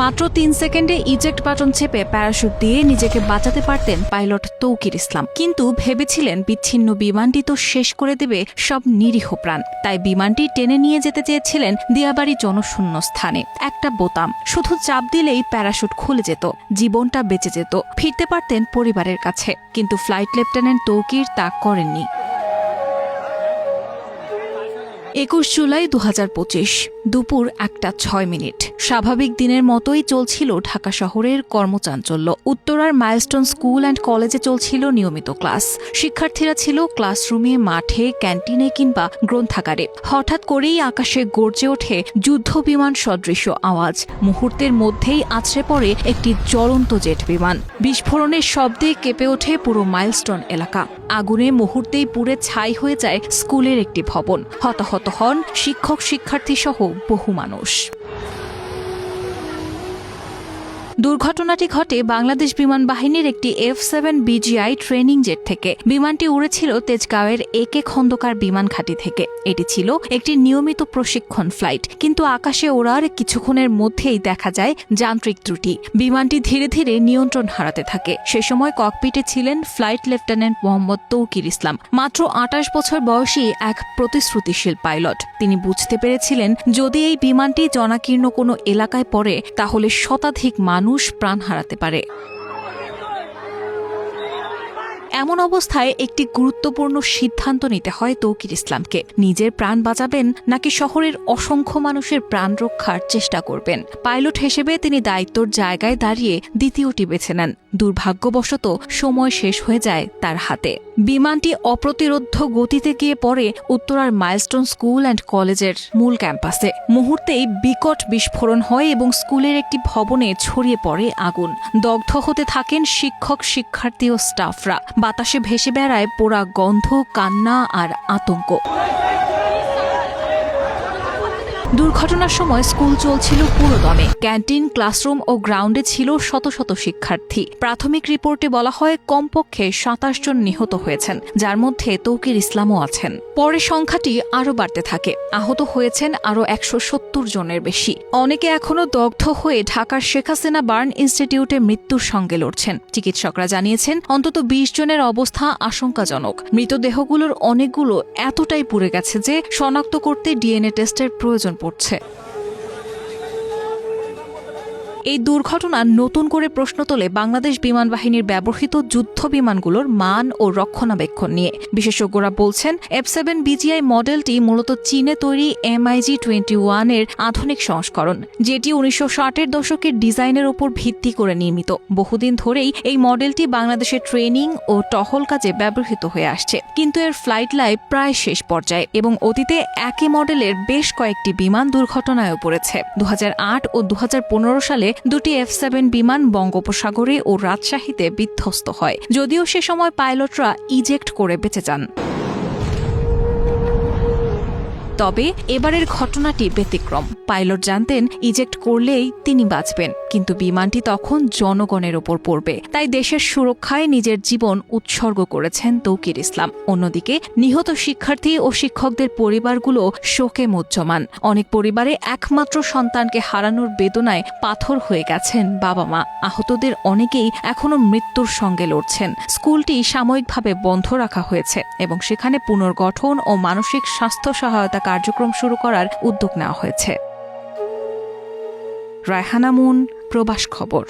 মাত্র ৩ সেকেন্ডে eject button চেপে প্যারাশুট দিয়ে নিজেকে বাঁচাতে পারতেন পাইলট তৌকির ইসলাম, কিন্তু ভেবেছিলেন বিচ্ছিন্ন বিমানটি তো শেষ করে দেবে সব নিরীহ প্রাণ। তাই বিমানটি টেনে নিয়ে যেতে চেয়েছিলেন দিয়াবাড়ি জনশূন্য স্থানে। একটা বোতাম শুধু চাপ দিলেই প্যারাশুট খুলে যেত, জীবনটা বেঁচে যেত, ফিরতে পারতেন পরিবারের কাছে। কিন্তু ফ্লাইট লেফটেন্যান্ট তৌকির তা করেননি। ২১ জুলাই ২০২৫ দুপুর ১:০৬। স্বাভাবিক দিনের মতোই চলছিল ঢাকা শহরের কর্মচাঞ্চল্য। উত্তরার মাইলস্টোন স্কুল অ্যান্ড কলেজে চলছিল নিয়মিত ক্লাস। শিক্ষার্থীরা ছিল ক্লাসরুমে, মাঠে, ক্যান্টিনে কিংবা গ্রন্থাগারে। হঠাৎ করেই আকাশে গর্জে ওঠে যুদ্ধ বিমান সদৃশ আওয়াজ। মুহূর্তের মধ্যেই আছড়ে পড়ে একটি জ্বলন্ত জেট বিমান। বিস্ফোরণের শব্দে কেঁপে ওঠে পুরো মাইলস্টোন এলাকা। আগুনে মুহূর্তেই পুড়ে ছাই হয়ে যায় স্কুলের একটি ভবন। হতাহত হন শিক্ষক, শিক্ষার্থী সহ বহু মানুষ। দুর্ঘটনাটি ঘটে বাংলাদেশ বিমান বাহিনীর একটি F-7 BGI ট্রেনিং জেট থেকে। বিমানটি উড়েছিল তেজগাঁওয়ের AK খন্দকার বিমান ঘাঁটি থেকে। এটি ছিল একটি নিয়মিত প্রশিক্ষণ ফ্লাইট, কিন্তু আকাশে ওড়ার কিছুক্ষণের মধ্যেই দেখা যায় যান্ত্রিক ত্রুটি। বিমানটি ধীরে ধীরে নিয়ন্ত্রণ হারাতে থাকে। সে সময় ককপিটে ছিলেন ফ্লাইট লেফটেন্যান্ট মোহাম্মদ তৌকির ইসলাম, মাত্র ২৮ বছর বয়সী এক প্রতিশ্রুতিশীল পাইলট। তিনি বুঝতে পেরেছিলেন, যদি এই বিমানটি জনাকীর্ণ কোনো এলাকায় পড়ে তাহলে শতাধিক মানুষ প্রাণ হারাতে পারে। এমন অবস্থায় একটি গুরুত্বপূর্ণ সিদ্ধান্ত নিতে হয় তৌকির ইসলামকে। নিজের প্রাণ বাঁচাবেন নাকি শহরের অসংখ্য মানুষের প্রাণ রক্ষার চেষ্টা করবেন? পাইলট হিসেবে তিনি দায়িত্বর জায়গায় দাঁড়িয়ে দ্বিতীয়টি বেছে নেন। দুর্ভাগ্যবশত সময় শেষ হয়ে যায় তার হাতে। বিমানটি অপ্রতিরোধ্য গতিতে গিয়ে পড়ে উত্তরার মাইলস্টোন স্কুল অ্যান্ড কলেজের মূল ক্যাম্পাসে। মুহূর্তেই বিকট বিস্ফোরণ হয় এবং স্কুলের একটি ভবনে ছড়িয়ে পড়ে আগুন। দগ্ধ হতে থাকেন শিক্ষক, শিক্ষার্থী ও স্টাফরা। বাতাসে ভেসে বেড়ায় পোড়া গন্ধ, কান্না আর আতঙ্ক। দুর্ঘটনার সময় স্কুল চলছিল পুরোদমে। ক্যান্টিন, ক্লাসরুম ও গ্রাউন্ডে ছিল শত শত শিক্ষার্থী। প্রাথমিক রিপোর্টে বলা হয় কমপক্ষে ২৭ জন নিহত হয়েছেন, যার মধ্যে তৌকির ইসলামও আছেন। পরে সংখ্যাটি আরও বাড়তে থাকে। আহত হয়েছেন আরও ১৭০ জনের বেশি। অনেকে এখনও দগ্ধ হয়ে ঢাকার শেখ হাসিনা বার্ন ইনস্টিটিউটে মৃত্যুর সঙ্গে লড়ছেন। চিকিৎসকরা জানিয়েছেন অন্তত ২০ জনের অবস্থা আশঙ্কাজনক। মৃতদেহগুলোর অনেকগুলো এতটাই পুড়ে গেছে যে শনাক্ত করতে DNA টেস্টের প্রয়োজন পড়ছে। এই দুর্ঘটনা নতুন করে প্রশ্ন তোলে বাংলাদেশ বিমান বাহিনীর ব্যবহৃত যুদ্ধ বিমানগুলোর মান ও রক্ষণাবেক্ষণ নিয়ে। বিশেষজ্ঞরা বলছেন F-7 BGI মডেলটি মূলত চীনে তৈরি MiG-21 এর আধুনিক সংস্করণ, যেটি ১৯৬০-এর দশকের ডিজাইনের উপর ভিত্তি করে নির্মিত। বহুদিন ধরেই এই মডেলটি বাংলাদেশের ট্রেনিং ও টহল কাজে ব্যবহৃত হয়ে আসছে, কিন্তু এর ফ্লাইট লাইফ প্রায় শেষ পর্যায়ে এবং অতীতে একই মডেলের বেশ কয়েকটি বিমান দুর্ঘটনায় পড়েছে। ২০০৮ ও ২০১৫ সালে দুটি F-7 বিমান বঙ্গোপসাগরে ও রাজশাহীতে বিধ্বস্ত হয়, যদিও সে সময় পাইলটরা ইজেক্ট করে বেঁচে যান। তবে এবারের ঘটনাটি ব্যতিক্রম। পাইলট জানতেন ইজেক্ট করলেই তিনি বাঁচবেন, কিন্তু বিমানটি তখন জনগণের ওপর পড়বে। তাই দেশের সুরক্ষায় নিজের জীবন উৎসর্গ করেছেন তৌকির ইসলাম। অন্যদিকে নিহত শিক্ষার্থী ও শিক্ষকদের পরিবারগুলো শোকে মুহ্যমান। অনেক পরিবারে একমাত্র সন্তানকে হারানোর বেদনায় পাথর হয়ে গেছেন বাবা মা। আহতদের অনেকেই এখনো মৃত্যুর সঙ্গে লড়ছেন। স্কুলটি সাময়িকভাবে বন্ধ রাখা হয়েছে এবং সেখানে পুনর্গঠন ও মানসিক স্বাস্থ্য সহায়তা কার্যক্রম শুরু করার উদ্যোগ নেওয়া হয়েছে। রায়হানা মুন, প্রবাস খবর।